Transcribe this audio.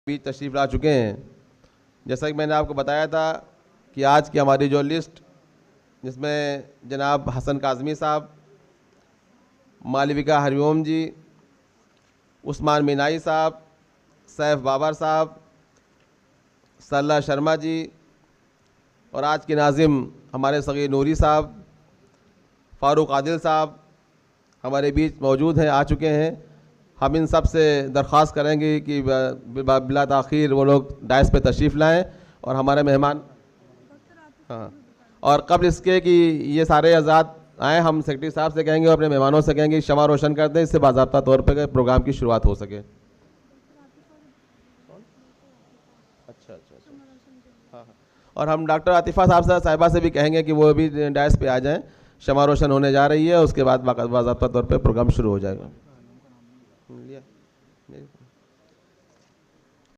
बीच तशरीफ़ ला चुके हैं। जैसा कि मैंने आपको बताया था कि आज की हमारी जो लिस्ट, जिसमें जनाब हसन काज़मी साहब, मालविका हरिओम जी, उस्मान मीनाई साहब, सैफ बाबर साहब, सरला शर्मा जी और आज के नाज़िम हमारे सगीर नूरी साहब, फ़ारूक आदिल साहब हमारे बीच मौजूद हैं, आ चुके हैं। हम इन सब से दरख्वास्त करेंगे कि बिला ताख़ीर वो लोग डायस पे तशरीफ़ लाएँ और हमारे मेहमान, हाँ, और कब्ल इसके कि ये सारे आज़ाद आएँ, हम सेक्रेटरी साहब से कहेंगे और अपने मेहमानों से कहेंगे शमा रोशन कर दें, इससे बाज़ाब्ता तौर पर प्रोग्राम की शुरुआत हो सके। अच्छा, हाँ, और हम डॉक्टर आतिफ़ा साहिबा से भी कहेंगे कि वो भी डायस पे आ जाएँ। शमा रोशन होने जा रही है, उसके बाद बाज़ाब्ता तौर पे प्रोग्राम शुरू हो जाएगा।